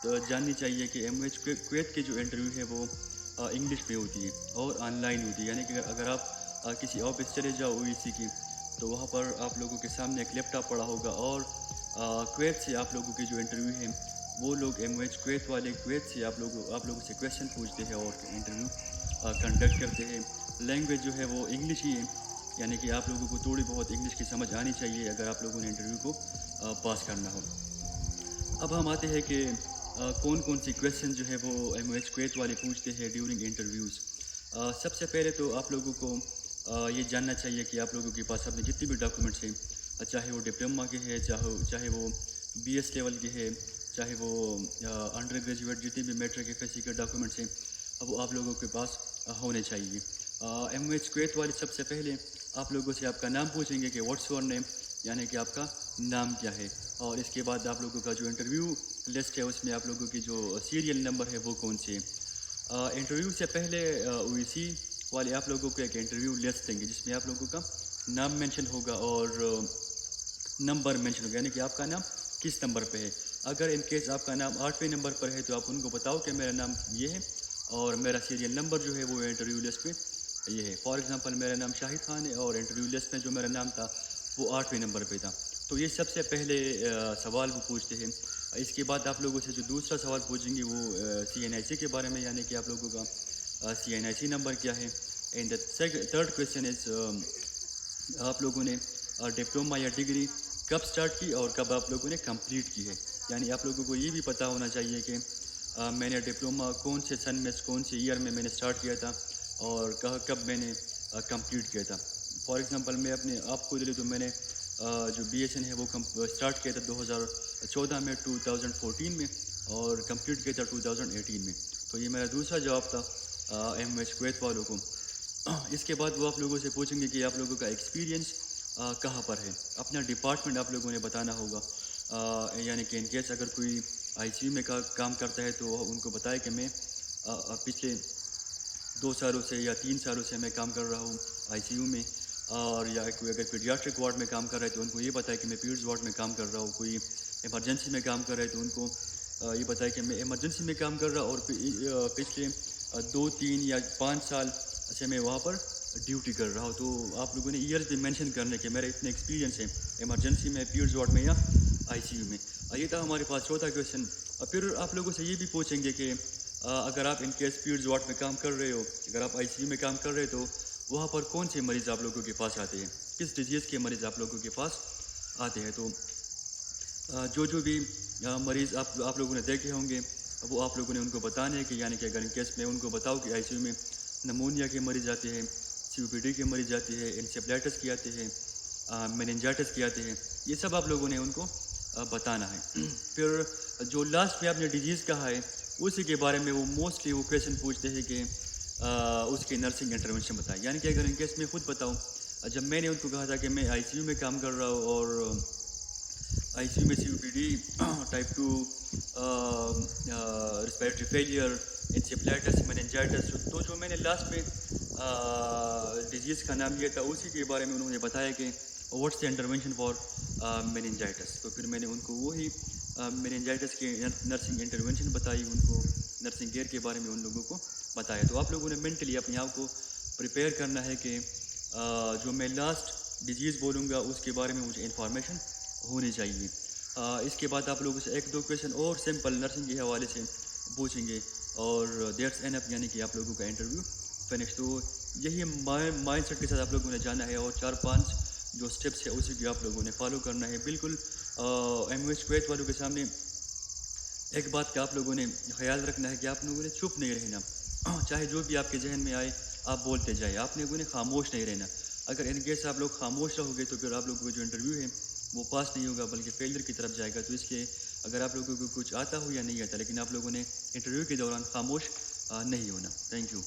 जाननी चाहिए कि एमओएच कुवैत की जो इंटरव्यू है वो इंग्लिश में होती है और ऑनलाइन होती है। यानी कि अगर आप किसी ऑफिस चले जाओ ओईसी की, तो वहाँ पर आप लोगों के सामने एक लैपटॉप पड़ा होगा और कुवैत से आप लोगों की जो इंटरव्यू है वो लोग एमओएच कुवैत वाले कुवैत से आप लोगों से क्वेश्चन पूछते हैं और इंटरव्यू कंडक्ट करते हैं। लैंग्वेज जो है वो इंग्लिश ही है, यानी कि आप लोगों को थोड़ी बहुत इंग्लिश की समझ आनी चाहिए अगर आप लोगों ने इंटरव्यू को पास करना हो। अब हम आते हैं कि कौन कौन सी क्वेश्चन जो है वो एमओएच कुवैत वाले पूछते हैं ड्यूरिंग इंटरव्यूज़। सबसे पहले तो आप लोगों को ये जानना चाहिए कि आप लोगों के पास अपने जितने भी डॉक्यूमेंट्स हैं, चाहे वो डिप्लोमा के हैं, चाहे वो बीएस लेवल के हैं, चाहे वो अंडर ग्रेजुएट जितने भी मैट्रिक एफएससी के डॉक्यूमेंट्स हैं, वो आप लोगों के पास होने चाहिए। एमओएच कुवैत वाले सबसे पहले आप लोगों से आपका नाम पूछेंगे कि व्हाट्स योर नेम, यानी कि आपका नाम क्या है। और इसके बाद आप लोगों का जो इंटरव्यू लिस्ट है उसमें आप लोगों की जो सीरियल नंबर है वो कौन से है। इंटरव्यू से पहले ओईसी वाले आप लोगों को एक इंटरव्यू लिस्ट देंगे जिसमें आप लोगों का नाम मेंशन होगा और नंबर मेंशन होगा, यानी कि आपका नाम किस नंबर पे है। अगर इन केस आपका नाम 8वें नंबर पर है तो आप उनको बताओ कि मेरा नाम ये है और मेरा सीरियल नंबर जो है वो इंटरव्यू लिस्ट पे ये है। फॉर एग्जांपल मेरा नाम शाहिद खान है और इंटरव्यू लिस्ट में जो मेरा नाम था वो 8वें नंबर पे था। तो ये सबसे पहले सवाल वो पूछते हैं। इसके बाद आप लोगों से जो दूसरा सवाल पूछेंगे वो CNIC के बारे में, यानी कि आप लोगों का CNIC नंबर क्या है। And the third question is आप लोगों ने डिप्लोमा या डिग्री कब स्टार्ट की और कब आप लोगों ने कंप्लीट की है। यानी आप लोगों को ये भी पता होना चाहिए कि मैंने डिप्लोमा कौन से सन में कौन से ईयर में मैंने स्टार्ट किया था और कब मैंने कंप्लीट किया था। फॉर एग्जांपल मैं अपने आप को ले तो मैंने जो BSN है वो स्टार्ट किया था 2014 में, 2014 में और कंप्लीट किया था 2018 में। तो ये मेरा दूसरा जवाब था एमओएच कुवैत वालों को। इसके बाद वो आप लोगों से पूछेंगे कि आप लोगों का एक्सपीरियंस कहाँ पर है। अपना डिपार्टमेंट आप लोगों ने बताना होगा, यानी कि इन केस अगर कोई ICU में काम करता है तो उनको बताए कि मैं पिछले 2 सालों से या 3 सालों से मैं काम कर रहा हूँ ICU में। और या कोई अगर पीडियाट्रिक वार्ड में काम कर रहा है तो उनको ये बताए कि मैं पीड्स वार्ड में काम कर रहा हूँ। कोई इमरजेंसी में काम कर रहा है तो उनको ये बताए कि मैं इमरजेंसी में काम कर रहा हूँ और पिछले 2, 3 या 5 साल से मैं वहाँ पर ड्यूटी कर रहा हूँ। तो आप लोगों ने ईयर्स भी मेंशन करने के मेरा इतने एक्सपीरियंस है इमरजेंसी में, पीड्स वार्ड में या ICU में। ये था हमारे पास चौथा क्वेश्चन। फिर आप लोगों से ये भी पूछेंगे कि अगर आप इन केस पीड्स वार्ड में काम कर रहे हो, अगर आप ICU में काम कर रहे हो तो वहाँ पर कौन से मरीज़ आप लोगों के पास आते हैं, किस डिजीज़ के मरीज़ आप लोगों के पास आते हैं। तो जो भी मरीज़ आप लोगों ने देखे होंगे वो आप लोगों ने उनको बताने हैं कि, यानी कि अगर इन केस में उनको बताओ कि ICU में नमोनिया के मरीज़ आते हैं, COPD के मरीज़ आते हैं, एनसेफेलाइटिस के आते हैं, मेनिंजाइटिस के आते हैं, ये सब आप लोगों ने उनको बताना है। फिर जो लास्ट में आपने डिजीज़ कहा है उसी के बारे में वो मोस्टली वो क्वेश्चन पूछते हैं कि उसकी नर्सिंग इंटरवेंशन बताएं। यानी कि अगर इन केस में खुद बताऊं, जब मैंने उनको कहा था कि मैं ICU में काम कर रहा हूँ और ICU में COPD, type 2 respiratory failure, encephalitis, meningitis, तो जो मैंने लास्ट में डिजीज़ का नाम लिया था उसी के बारे में उन्होंने बताया कि what's the intervention for meningitis. तो फिर मैंने उनको वही मेनिंजाइटिस की नर्सिंग इंटरवेंशन बताई, उनको नर्सिंग केयर के बारे में उन लोगों को बताया। तो आप लोगों ने मेंटली अपने आप को प्रिपेयर करना है कि जो मैं लास्ट डिजीज़ बोलूँगा उसके बारे में मुझे इन्फॉर्मेशन होनी चाहिए। इसके बाद आप लोगों से 1-2 क्वेश्चन और सिंपल नर्सिंग के हवाले से पूछेंगे और दैट्स एनफ, यानी कि आप लोगों का इंटरव्यू फिनिश। तो यही माइंड सेट के साथ आप लोगों ने जाना है और 4-5 जो स्टेप्स है उसी को आप लोगों ने फॉलो करना है। बिल्कुल एमओएच कुवैत वालों के सामने एक बात का आप लोगों ने ख्याल रखना है कि आप लोगों ने चुप नहीं रहना, चाहे जो भी आपके जहन में आए आप बोलते जाए, आप लोगों ने खामोश नहीं रहना। अगर इन केस आप लोग खामोश रहोगे तो फिर आप लोगों का जो इंटरव्यू है वो पास नहीं होगा बल्कि फेलियर की तरफ जाएगा। तो इसलिए अगर आप लोगों को कुछ आता हो या नहीं आता, लेकिन आप लोगों ने इंटरव्यू के दौरान खामोश नहीं होना। Thank you.